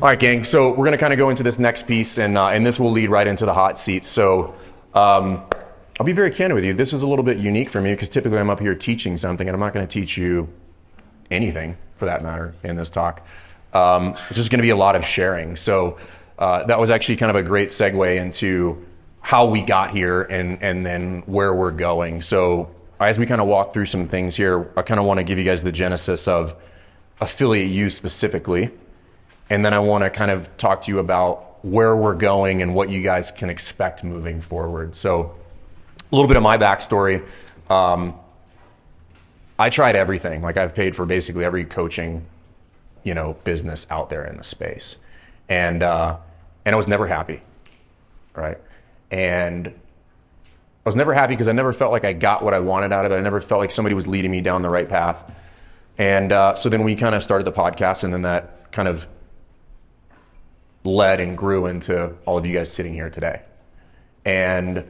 All right, gang. So we're going to kind of go into this next piece, and this will lead right into the hot seat. So I'll be very candid with you. This is a little bit unique for me because typically I'm up here teaching something, and I'm not going to teach you anything for that matter in this talk. It's just going to be a lot of sharing. So that was actually kind of a great segue into how we got here and then where we're going. So as we kind of walk through some things here, I kind of want to give you guys the genesis of affiliate use specifically. And then I want to kind of talk to you about where we're going and what you guys can expect moving forward. So a little bit of my backstory. I tried everything. Like I've paid for basically every coaching, business out there in the space. And I was never happy, right? And I was never happy because I never felt like I got what I wanted out of it. I never felt like somebody was leading me down the right path. And so then we kind of started the podcast, and then that kind of led and grew into all of you guys sitting here today. And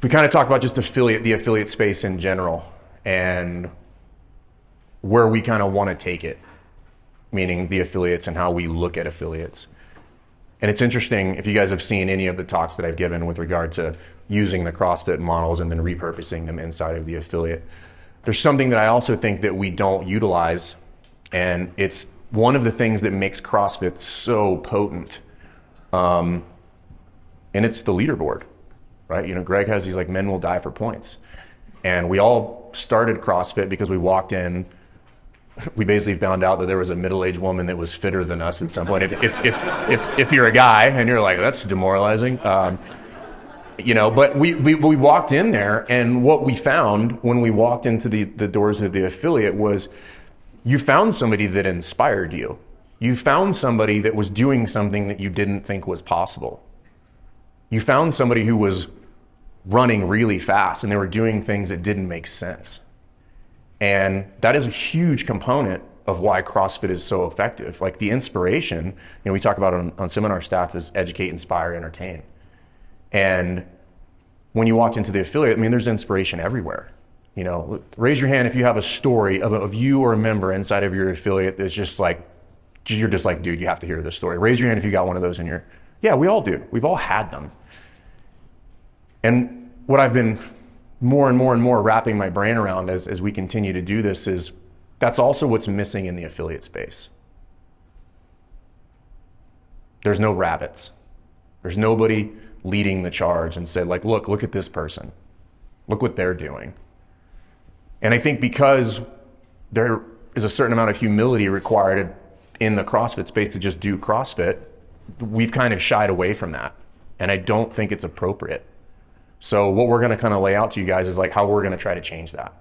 we kind of talk about just the affiliate space in general and where we kind of want to take it, meaning the affiliates and how we look at affiliates. And it's interesting if you guys have seen any of the talks that I've given with regard to using the CrossFit models and then repurposing them inside of the affiliate. There's something that I also think that we don't utilize, and it's one of the things that makes CrossFit so potent, and it's the leaderboard, right? Greg has these like men will die for points, and we all started CrossFit because we walked in. We basically found out that there was a middle-aged woman that was fitter than us at some point. If you're a guy and you're like, that's demoralizing, but we walked in there, and what we found when we walked into the doors of the affiliate was you found somebody that inspired you. You found somebody that was doing something that you didn't think was possible. You found somebody who was running really fast and they were doing things that didn't make sense. And that is a huge component of why CrossFit is so effective. Like the inspiration, we talk about on seminar staff is educate, inspire, entertain. And when you walk into the affiliate, there's inspiration everywhere. Raise your hand if you have a story of you or a member inside of your affiliate that's just like, you're just like, dude, you have to hear this story. Raise your hand if you got one of those in your, yeah, we all do. We've all had them. And what I've been more and more wrapping my brain around as we continue to do this is that's also what's missing in the affiliate space. There's no rabbits. There's nobody leading the charge and said like, look at this person. Look what they're doing. And I think because there is a certain amount of humility required in the CrossFit space to just do CrossFit, we've kind of shied away from that. And I don't think it's appropriate. So what we're going to kind of lay out to you guys is like how we're going to try to change that.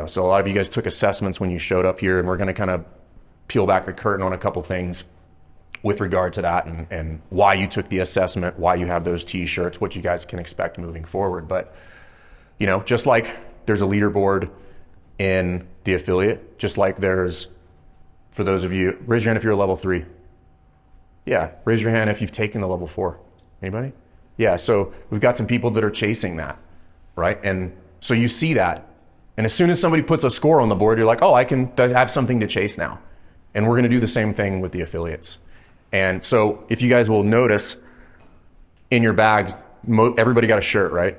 So a lot of you guys took assessments when you showed up here, and we're going to kind of peel back the curtain on a couple things with regard to that and why you took the assessment, why you have those t-shirts, what you guys can expect moving forward. But, just like there's a leaderboard in the affiliate, just like there's, for those of you, raise your hand if you're a level 3. Yeah, raise your hand if you've taken the level 4. Anybody? Yeah, so we've got some people that are chasing that, right? And so you see that. And as soon as somebody puts a score on the board, you're like, oh, I can have something to chase now. And we're going to do the same thing with the affiliates. And so if you guys will notice in your bags, everybody got a shirt, right?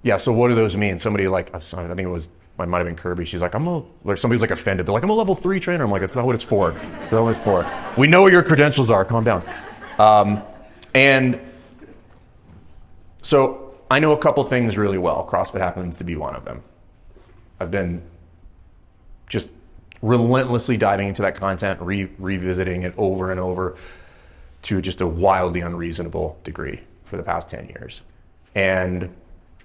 Yeah, so what do those mean? Somebody like, I think it might have been Kirby. She's like, somebody's like offended. They're like, I'm a level 3 trainer. I'm like, that's not what it's for. That's not what it's for. We know what your credentials are. Calm down. And so I know a couple things really well. CrossFit happens to be one of them. I've been just relentlessly diving into that content, revisiting it over and over to just a wildly unreasonable degree for the past 10 years. And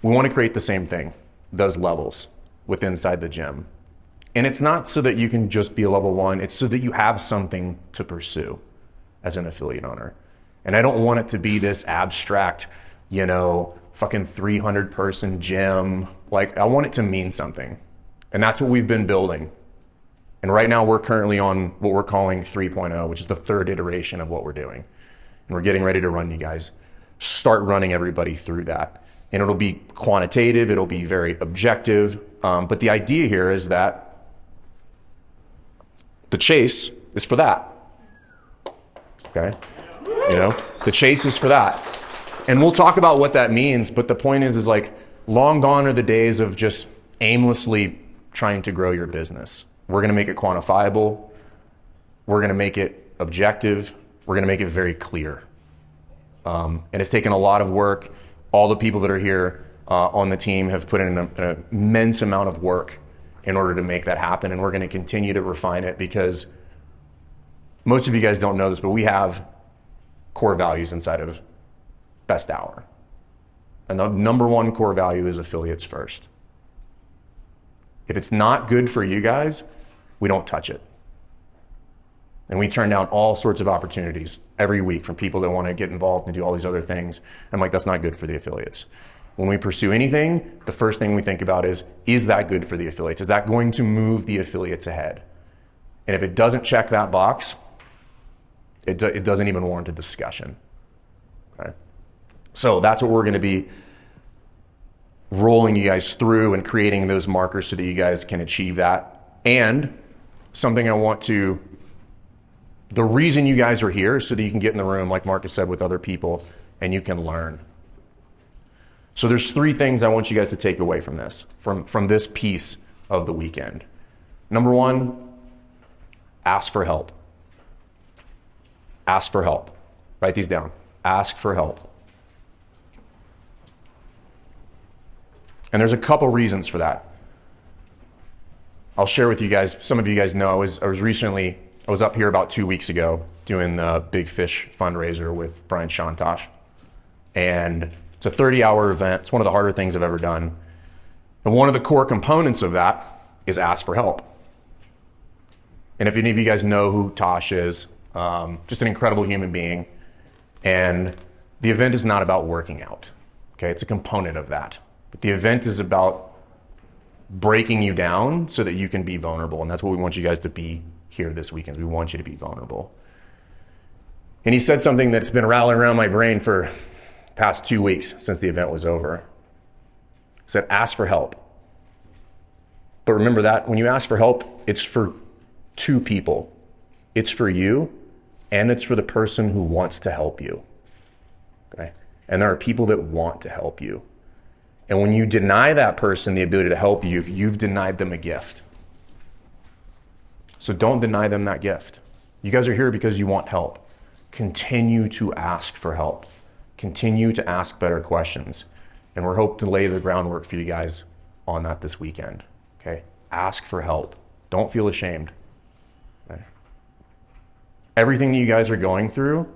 we want to create the same thing, those levels within inside the gym. And it's not so that you can just be a level 1, it's so that you have something to pursue as an affiliate owner. And I don't want it to be this abstract, fucking 300 person gym. Like I want it to mean something. And that's what we've been building. And right now we're currently on what we're calling 3.0, which is the third iteration of what we're doing. And we're getting ready to run you guys, start running everybody through that. And it'll be quantitative, it'll be very objective. But the idea here is that the chase is for that. okay? The chase is for that. And we'll talk about what that means, but the point is like, long gone are the days of just aimlessly trying to grow your business. We're gonna make it quantifiable. We're gonna make it objective. We're gonna make it very clear. And it's taken a lot of work. All the people that are here on the team have put in an immense amount of work in order to make that happen. And we're gonna continue to refine it, because most of you guys don't know this, but we have core values inside of Best Hour. And the number one core value is affiliates first. If it's not good for you guys, we don't touch it. And we turn down all sorts of opportunities every week from people that want to get involved and do all these other things. I'm like, that's not good for the affiliates. When we pursue anything, the first thing we think about is that good for the affiliates? Is that going to move the affiliates ahead? And if it doesn't check that box, it doesn't even warrant a discussion. Okay? So that's what we're going to be rolling you guys through and creating those markers so that you guys can achieve that. And something the reason you guys are here is so that you can get in the room, like Marcus said, with other people, and you can learn. So there's 3 things I want you guys to take away from this, from this piece of the weekend. Number 1, ask for help. Ask for help. Write these down. Ask for help. And there's a couple reasons for that. I'll share with you guys. Some of you guys know I was up here about 2 weeks ago doing the Big Fish fundraiser with Brian Shantosh. And it's a 30-hour event. It's one of the harder things I've ever done. And one of the core components of that is ask for help. And if any of you guys know who Tosh is, just an incredible human being. And the event is not about working out. Okay, it's a component of that. But the event is about breaking you down so that you can be vulnerable. And that's what we want you guys to be here this weekend. We want you to be vulnerable. And he said something that's been rattling around my brain for the past 2 weeks since the event was over. He said, ask for help. But remember that when you ask for help, it's for 2 people. It's for you, and it's for the person who wants to help you. Okay? And there are people that want to help you. And when you deny that person the ability to help you, you've denied them a gift. So don't deny them that gift. You guys are here because you want help. Continue to ask for help. Continue to ask better questions. And we're hoping to lay the groundwork for you guys on that this weekend. Okay? Ask for help. Don't feel ashamed. Okay? Everything that you guys are going through,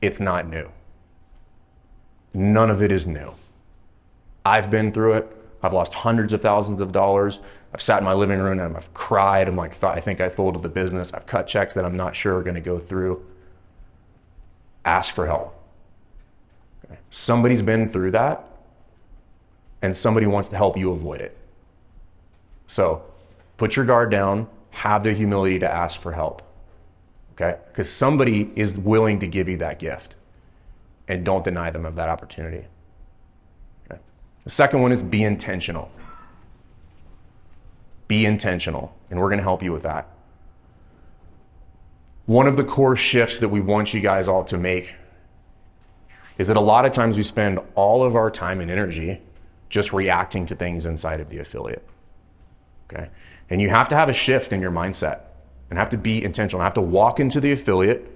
it's not new. None of it is new. I've been through it. I've lost hundreds of thousands of dollars. I've sat in my living room and I've cried. I'm like, I think I folded the business. I've cut checks that I'm not sure are going to go through. Ask for help. Okay. Somebody's been through that, and somebody wants to help you avoid it. So put your guard down, have the humility to ask for help. Okay? Because somebody is willing to give you that gift, and don't deny them of that opportunity. Okay? The second one is be intentional. Be intentional, and we're going to help you with that. One of the core shifts that we want you guys all to make is that a lot of times we spend all of our time and energy just reacting to things inside of the affiliate. Okay? And you have to have a shift in your mindset and have to be intentional. I have to walk into the affiliate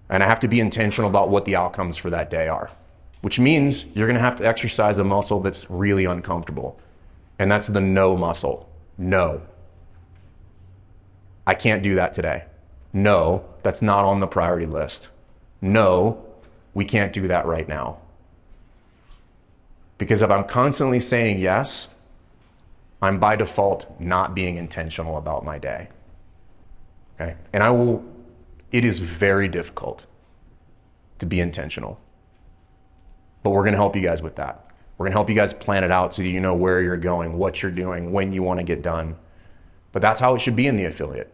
and I have to be intentional about what the outcomes for that day are, which means you're going to have to exercise a muscle that's really uncomfortable. And that's the no muscle. No. I can't do that today. No, that's not on the priority list. No, we can't do that right now. Because if I'm constantly saying yes, I'm by default not being intentional about my day. Okay? And it is very difficult to be intentional. But we're going to help you guys with that. We're going to help you guys plan it out so that you know where you're going, what you're doing, when you want to get done. But that's how it should be in the affiliate.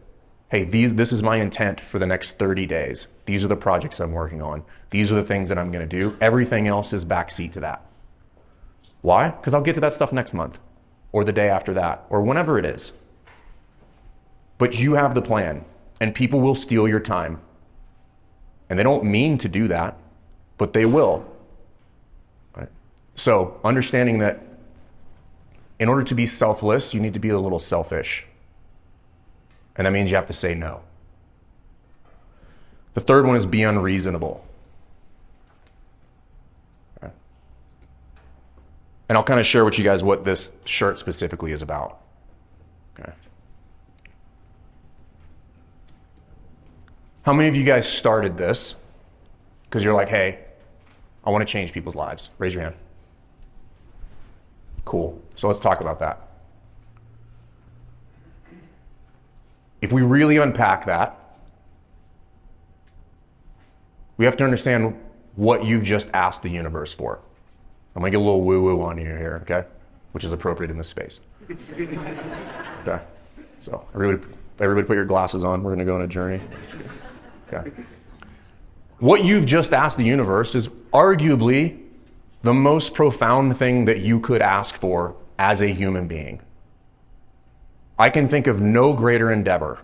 Hey, this is my intent for the next 30 days. These are the projects I'm working on. These are the things that I'm going to do. Everything else is backseat to that. Why? Because I'll get to that stuff next month or the day after that or whenever it is. But you have the plan, and people will steal your time. And they don't mean to do that, but they will. Right? So understanding that in order to be selfless, you need to be a little selfish. And that means you have to say no. The third one is be unreasonable. Okay. And I'll kind of share with you guys what this shirt specifically is about. Okay. How many of you guys started this because you're like, hey, I want to change people's lives? Raise your hand. Cool. So let's talk about that. If we really unpack that, we have to understand what you've just asked the universe for. I'm gonna get a little woo-woo on you here, okay? Which is appropriate in this space. Okay, so everybody put your glasses on. We're gonna go on a journey. Okay. What you've just asked the universe is arguably the most profound thing that you could ask for as a human being. I can think of no greater endeavor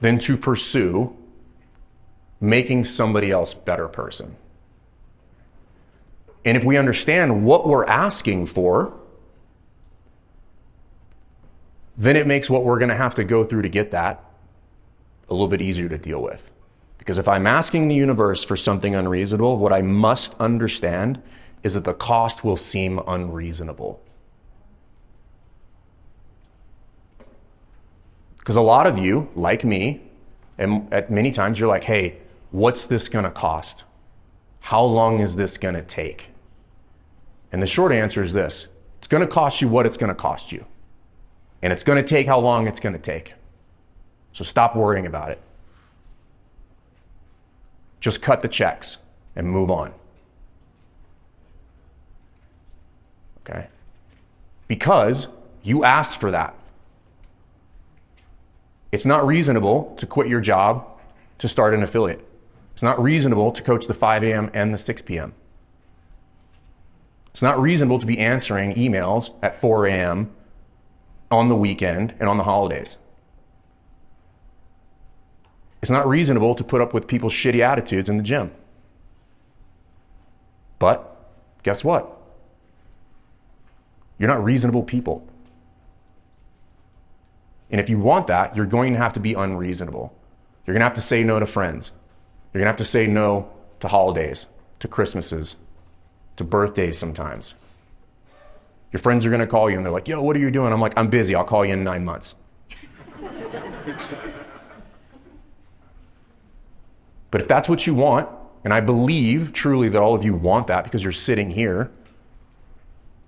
than to pursue making somebody else a better person. And if we understand what we're asking for, then it makes what we're going to have to go through to get that a little bit easier to deal with. Because if I'm asking the universe for something unreasonable, what I must understand is that the cost will seem unreasonable. Because a lot of you, like me, and at many times you're like, hey, what's this gonna cost? How long is this gonna take? And the short answer is this: it's gonna cost you what it's gonna cost you. And it's gonna take how long it's gonna take. So stop worrying about it. Just cut the checks and move on. Okay? Because you asked for that. It's not reasonable to quit your job to start an affiliate. It's not reasonable to coach the 5 a.m. and the 6 p.m. It's not reasonable to be answering emails at 4 a.m. on the weekend and on the holidays. It's not reasonable to put up with people's shitty attitudes in the gym. But guess what? You're not reasonable people. And if you want that, you're going to have to be unreasonable. You're going to have to say no to friends. You're going to have to say no to holidays, to Christmases, to birthdays sometimes. Your friends are going to call you and they're like, yo, what are you doing? I'm like, I'm busy. I'll call you in 9 months. But if that's what you want, and I believe truly that all of you want that because you're sitting here,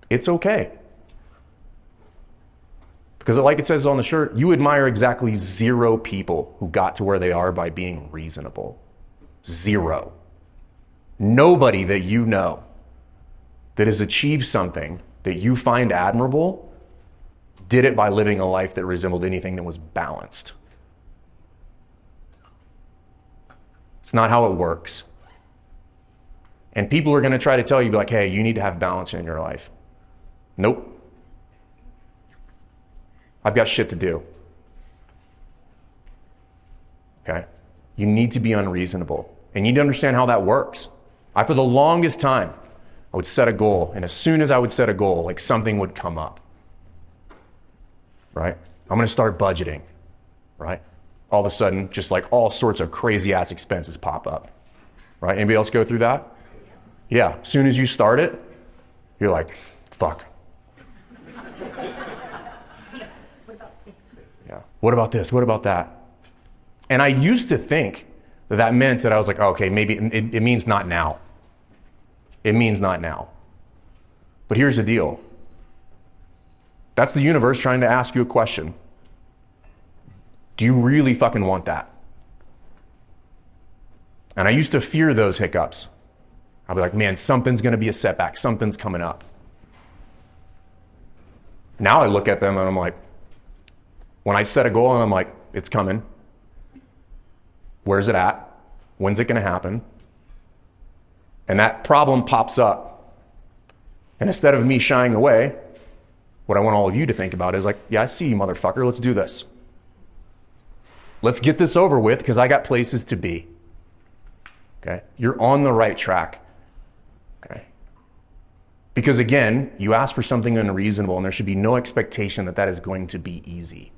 it's okay. Because like it says on the shirt, you admire exactly 0 people who got to where they are by being reasonable. 0. Nobody that you know that has achieved something that you find admirable did it by living a life that resembled anything that was balanced. It's not how it works. And people are going to try to tell you, like, hey, you need to have balance in your life. Nope. I've got shit to do. Okay? You need to be unreasonable. And you need to understand how that works. For the longest time, I would set a goal, and as soon as I would set a goal, like something would come up. Right? I'm going to start budgeting. Right? All of a sudden, just like all sorts of crazy ass expenses pop up. Right? Anybody else go through that? Yeah. As soon as you start it, you're like, fuck. Yeah. What about this? What about that? And I used to think that that meant that I was like, oh, okay, maybe it means not now. It means not now. But here's the deal. That's the universe trying to ask you a question. Do you really fucking want that? And I used to fear those hiccups. I'd be like, man, something's going to be a setback. Something's coming up. Now I look at them and I'm like, when I set a goal and I'm like, it's coming. Where's it at? When's it going to happen? And that problem pops up. And instead of me shying away, what I want all of you to think about is like, yeah, I see you, motherfucker. Let's do this. Let's get this over with because I got places to be. Okay? You're on the right track. Okay? Because again, you ask for something unreasonable, and there should be no expectation that that is going to be easy.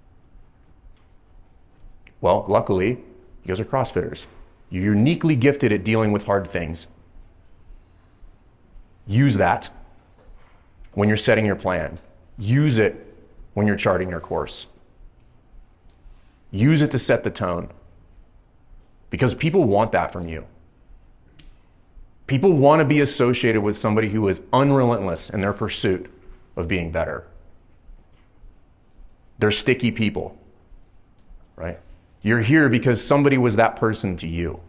Well, luckily, you guys are CrossFitters. You're uniquely gifted at dealing with hard things. Use that when you're setting your plan. Use it when you're charting your course. Use it to set the tone. Because people want that from you. People want to be associated with somebody who is unrelentless in their pursuit of being better. They're sticky people, right? You're here because somebody was that person to you.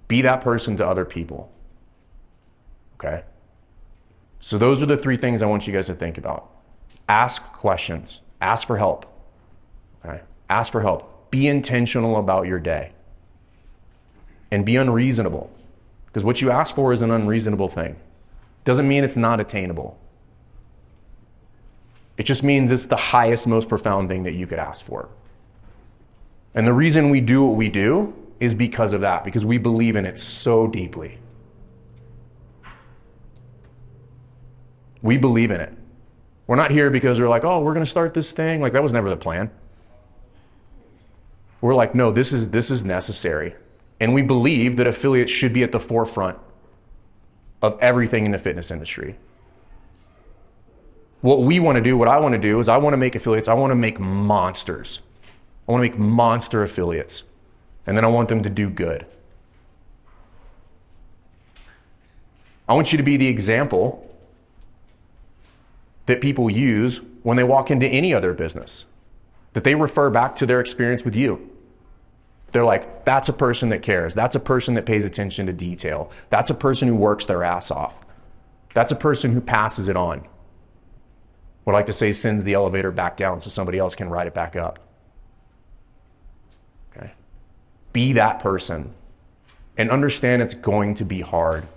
Be that person to other people, okay? So those are the 3 things I want you guys to think about. Ask questions. Ask for help, okay? Ask for help. Be intentional about your day. And be unreasonable. Because what you ask for is an unreasonable thing. Doesn't mean it's not attainable. It just means it's the highest, most profound thing that you could ask for. And the reason we do what we do is because of that, because we believe in it so deeply. We believe in it. We're not here because we're like, oh, we're going to start this thing. Like, that was never the plan. We're like, no, this is necessary. And we believe that affiliates should be at the forefront of everything in the fitness industry. What we want to do, what I want to do, is I want to make affiliates. I want to make monsters. I want to make monster affiliates. And then I want them to do good. I want you to be the example that people use when they walk into any other business, that they refer back to their experience with you. They're like, that's a person that cares. That's a person that pays attention to detail. That's a person who works their ass off. That's a person who passes it on. What I like to say, sends the elevator back down so somebody else can ride it back up. Okay? Be that person. And understand it's going to be hard.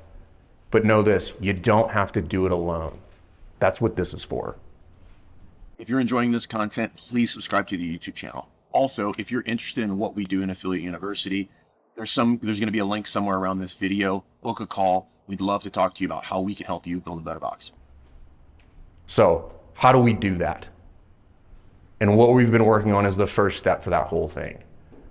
But know this, you don't have to do it alone. That's what this is for. If you're enjoying this content, please subscribe to the YouTube channel. Also, if you're interested in what we do in Affiliate University, there's going to be a link somewhere around this video. Book a call. We'd love to talk to you about how we can help you build a better box. So, how do we do that? And what we've been working on is the first step for that whole thing.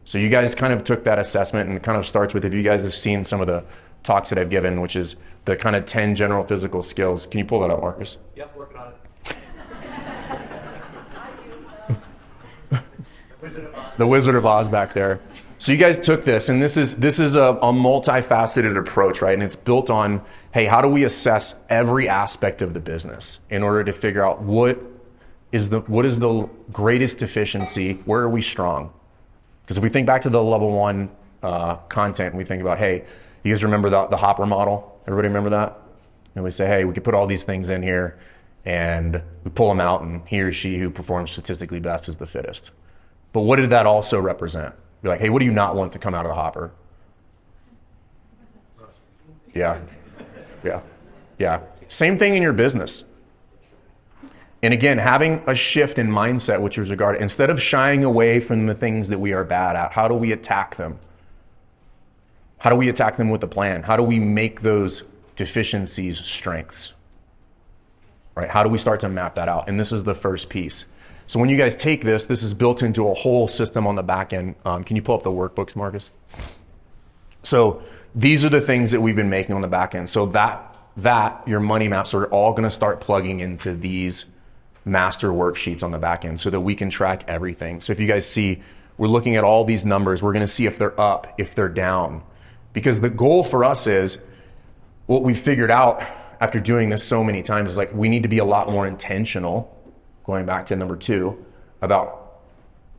So you guys kind of took that assessment, and it kind of starts with, if you guys have seen some of the talks that I've given, which is the kind of 10 general physical skills. Can you pull that up, Marcus? Yep, working on it. The Wizard of Oz back there. So you guys took this, and this is a multifaceted approach, right? And it's built on, hey, how do we assess every aspect of the business in order to figure out what is the greatest deficiency, where are we strong? Because if we think back to the level 1 content, and we think about, hey, you guys remember the Hopper model? Everybody remember that? And we say, hey, we could put all these things in here, and we pull them out, and he or she who performs statistically best is the fittest. But what did that also represent? You're like, hey, what do you not want to come out of the hopper? Yeah. Same thing in your business. And again, having a shift in mindset, which is regarded, instead of shying away from the things that we are bad at, how do we attack them? How do we attack them with a plan? How do we make those deficiencies strengths? Right? How do we start to map that out? And this is the first piece. So when you guys take this is built into a whole system on the back end. Can you pull up the workbooks, Marcus? So these are the things that we've been making on the back end. So that your money maps are all going to start plugging into these master worksheets on the back end so that we can track everything. So if you guys see, we're looking at all these numbers. We're going to see if they're up, if they're down. Because the goal for us is, what we figured out after doing this so many times is, like, we need to be a lot more intentional, going back to number 2, about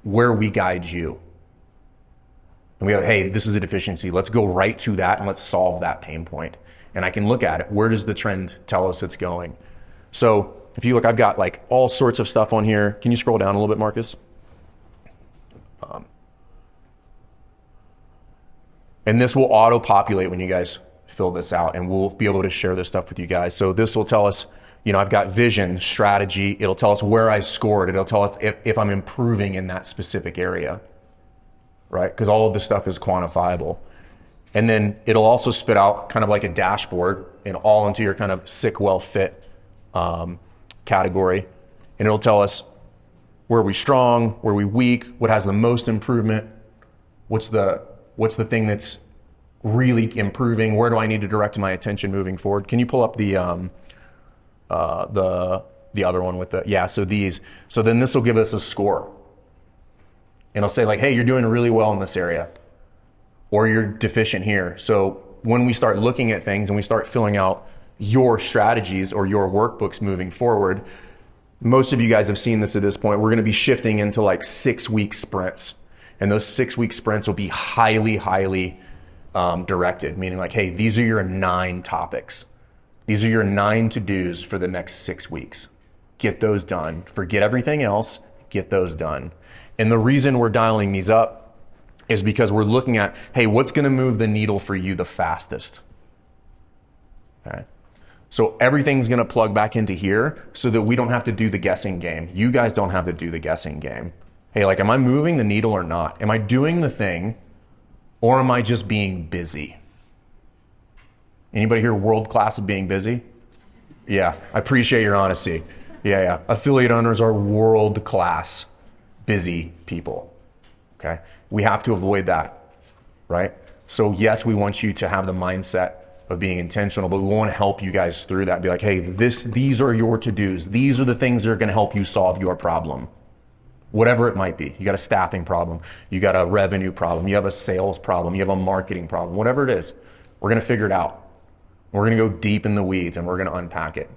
where we guide you. And we go, hey, this is a deficiency. Let's go right to that and let's solve that pain point. And I can look at it. Where does the trend tell us it's going? So if you look, I've got like all sorts of stuff on here. Can you scroll down a little bit, Marcus? And this will auto-populate when you guys fill this out, and we'll be able to share this stuff with you guys. So this will tell us, I've got vision, strategy. It'll tell us where I scored. It'll tell us if I'm improving in that specific area, right? Because all of this stuff is quantifiable. And then it'll also spit out kind of like a dashboard and all into your kind of sick, well fit category. And it'll tell us where we strong, where we weak, what has the most improvement, what's the thing that's really improving, where do I need to direct my attention moving forward. Can you pull up the other one with the, yeah, so these. So then this will give us a score. And it'll say like, hey, you're doing really well in this area, or you're deficient here. So when we start looking at things and we start filling out your strategies or your workbooks moving forward, most of you guys have seen this at this point, we're gonna be shifting into like 6-week sprints. And those 6-week sprints will be highly, highly directed, meaning like, hey, these are your 9 topics. These are your 9 to-dos for the next 6 weeks. Get those done. Forget everything else, get those done. And the reason we're dialing these up is because we're looking at, hey, what's gonna move the needle for you the fastest? Okay. So everything's gonna plug back into here so that we don't have to do the guessing game. You guys don't have to do the guessing game. Hey, like, am I moving the needle or not? Am I doing the thing, or am I just being busy? Anybody here world class at being busy? Yeah, I appreciate your honesty. Yeah. Affiliate owners are world class busy people, okay? We have to avoid that, right? So yes, we want you to have the mindset of being intentional, but we want to help you guys through that. Be like, hey, these are your to-dos. These are the things that are going to help you solve your problem. Whatever it might be. You got a staffing problem, you got a revenue problem, you have a sales problem, you have a marketing problem, whatever it is, we're gonna figure it out. We're gonna go deep in the weeds and we're gonna unpack it.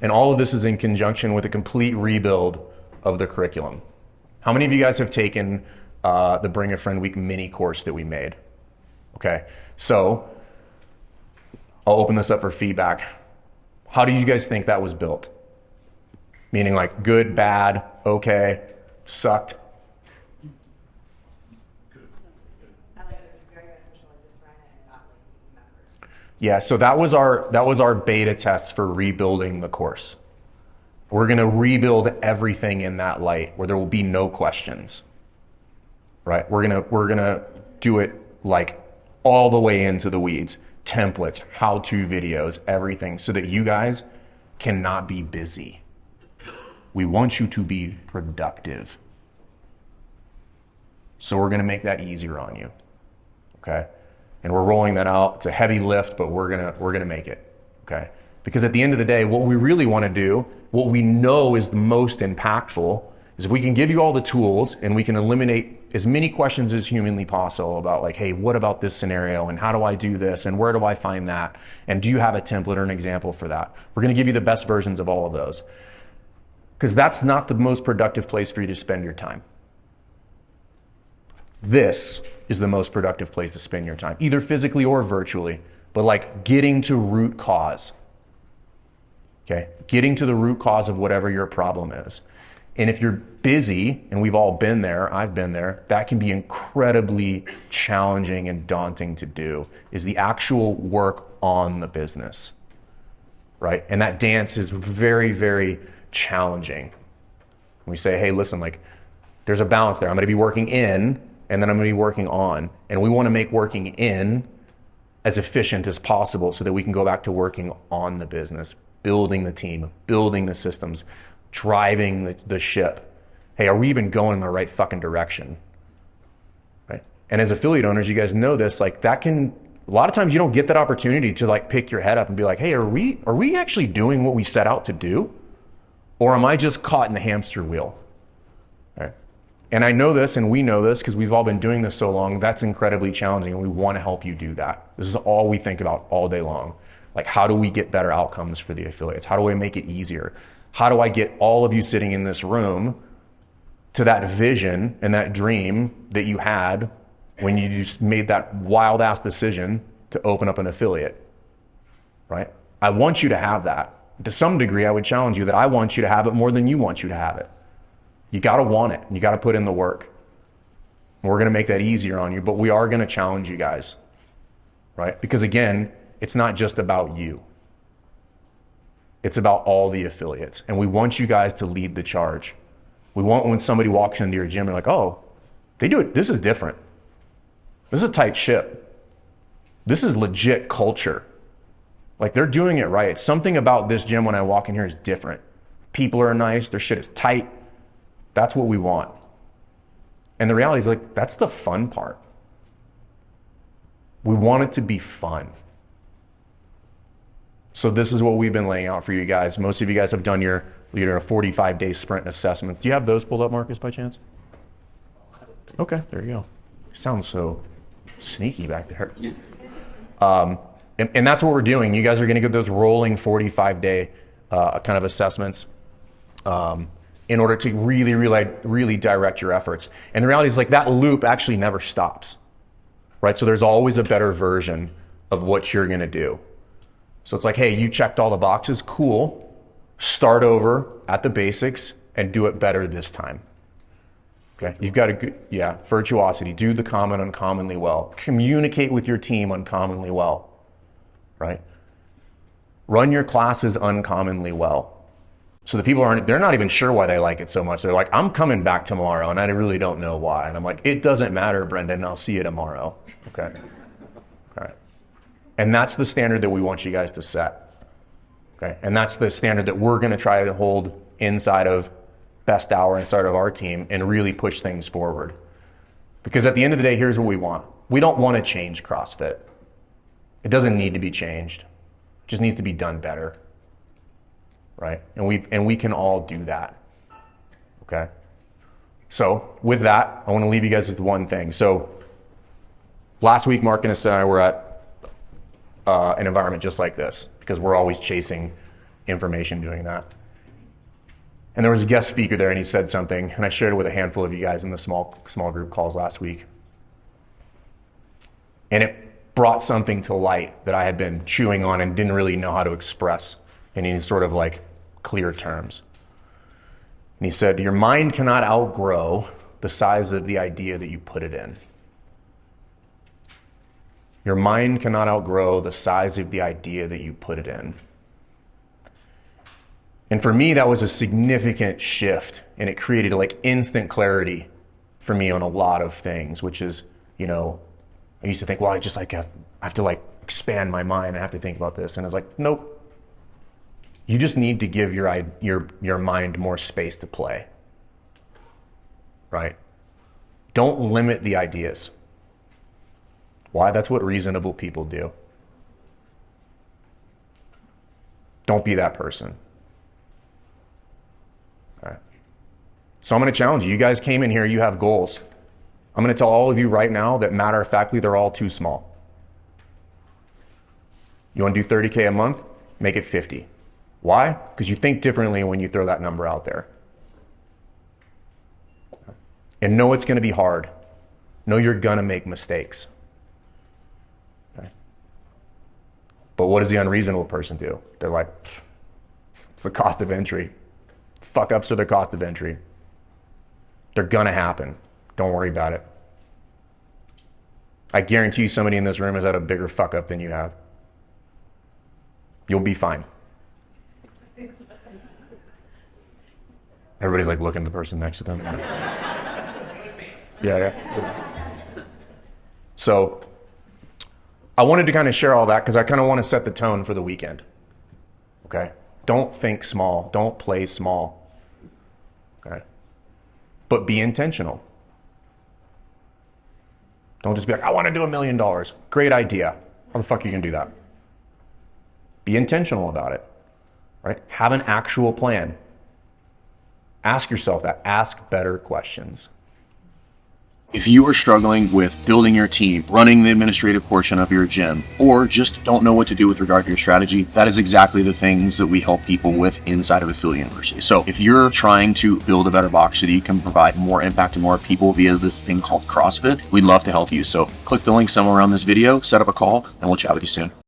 And all of this is in conjunction with a complete rebuild of the curriculum. How many of you guys have taken the Bring a Friend Week mini course that we made? Okay, so I'll open this up for feedback. How do you guys think that was built? Meaning like good, bad, okay, sucked. I like it. It's very beneficial. I just ran it and got like members. Yeah, so that was our beta test for rebuilding the course. We're gonna rebuild everything in that light where there will be no questions. Right? We're gonna do it like all the way into the weeds. Templates, how-to videos, everything, so that you guys cannot be busy. We want you to be productive. So we're gonna make that easier on you, okay? And we're rolling that out. It's a heavy lift, but we're gonna make it, okay? Because at the end of the day, what we really wanna do, what we know is the most impactful, is if we can give you all the tools and we can eliminate as many questions as humanly possible about like, hey, what about this scenario? And how do I do this? And where do I find that? And do you have a template or an example for that? We're gonna give you the best versions of all of those. Because that's not the most productive place for you to spend your time. This is the most productive place to spend your time, either physically or virtually, but like getting to root cause. Okay, getting to the root cause of whatever your problem is. And if you're busy, and we've all been there, I've been there, that can be incredibly challenging and daunting to do, is the actual work on the business, right? And that dance is very, very challenging. We say, hey, listen, like there's a balance there. I'm gonna be working in, and then I'm gonna be working on. And we wanna make working in as efficient as possible so that we can go back to working on the business, building the team, building the systems, driving the ship. Hey, are we even going in the right fucking direction? Right? And as affiliate owners, you guys know this, like that can, a lot of times you don't get that opportunity to like pick your head up and be like, hey, are we actually doing what we set out to do? Or am I just caught in the hamster wheel? Right? And I know this, and we know this because we've all been doing this so long, that's incredibly challenging, and we want to help you do that. This is all we think about all day long. Like, how do we get better outcomes for the affiliates? How do we make it easier? How do I get all of you sitting in this room to that vision and that dream that you had when you just made that wild ass decision to open up an affiliate, right? I want you to have that. To some degree, I would challenge you that I want you to have it more than you want you to have it. You gotta want it, and you gotta put in the work. We're gonna make that easier on you, but we are gonna challenge you guys, right? Because again, it's not just about you. It's about all the affiliates, and we want you guys to lead the charge. We want when somebody walks into your gym, they're like, oh, they do it, this is different. This is a tight ship. This is legit culture. Like, they're doing it right. Something about this gym when I walk in here is different. People are nice, their shit is tight. That's what we want. And the reality is, like, that's the fun part. We want it to be fun. So this is what we've been laying out for you guys. Most of you guys have done your a 45-day sprint assessments. Do you have those pulled up, Marcus, by chance? Okay, there you go. Sounds so sneaky back there. And that's what we're doing. You guys are going to get those rolling 45-day kind of assessments in order to really direct your efforts. And the reality is, like, that loop actually never stops, right? So there's always a better version of what you're going to do. So it's like, hey, you checked all the boxes, cool. Start over at the basics and do it better this time. Okay, you've got virtuosity. Do the common uncommonly well. Communicate with your team uncommonly well, right? Run your classes uncommonly well. So the people they're not even sure why they like it so much. They're like, I'm coming back tomorrow and I really don't know why. And I'm like, it doesn't matter, Brendan, I'll see you tomorrow. Okay, all right. And that's the standard that we want you guys to set. Okay, and that's the standard that we're going to try to hold inside of Best Hour, inside of our team, and really push things forward. Because at the end of the day, here's what we want. We don't want to change CrossFit. It doesn't need to be changed. It just needs to be done better, right? And we can all do that. Okay. So with that, I want to leave you guys with one thing. So last week, Marcus and I were at an environment just like this, because we're always chasing information doing that. And there was a guest speaker there, and he said something, and I shared it with a handful of you guys in the small group calls last week. And it brought something to light that I had been chewing on and didn't really know how to express in any sort of like clear terms. And he said, your mind cannot outgrow the size of the idea that you put it in. Your mind cannot outgrow the size of the idea that you put it in. And for me, that was a significant shift, and it created like instant clarity for me on a lot of things, which is, I used to think, well, I just like I have to like expand my mind. I have to think about this. And it's like, nope. You just need to give your mind more space to play, right? Don't limit the ideas. Why? That's what reasonable people do. Don't be that person. Okay. So I'm going to challenge you. You guys came in here, you have goals. I'm going to tell all of you right now that matter of factly, they're all too small. You want to do 30K a month? Make it 50. Why? Because you think differently when you throw that number out there. And know it's going to be hard. Know you're going to make mistakes. Okay. But what does the unreasonable person do? They're like, it's the cost of entry. Fuck ups are the cost of entry. They're going to happen. Don't worry about it. I guarantee you somebody in this room has had a bigger fuck up than you have. You'll be fine. Everybody's like looking at the person next to them. Yeah. So I wanted to kind of share all that because I kind of want to set the tone for the weekend. Okay? Don't think small. Don't play small. Okay? But be intentional. Don't just be like, I want to do $1 million. Great idea. How the fuck are you going to do that? Be intentional about it. Right? Have an actual plan. Ask yourself that. Ask better questions. If you are struggling with building your team, running the administrative portion of your gym, or just don't know what to do with regard to your strategy, that is exactly the things that we help people with inside of Affiliate University. So if you're trying to build a better box so that you can provide more impact to more people via this thing called CrossFit, we'd love to help you. So click the link somewhere around this video, set up a call, and we'll chat with you soon.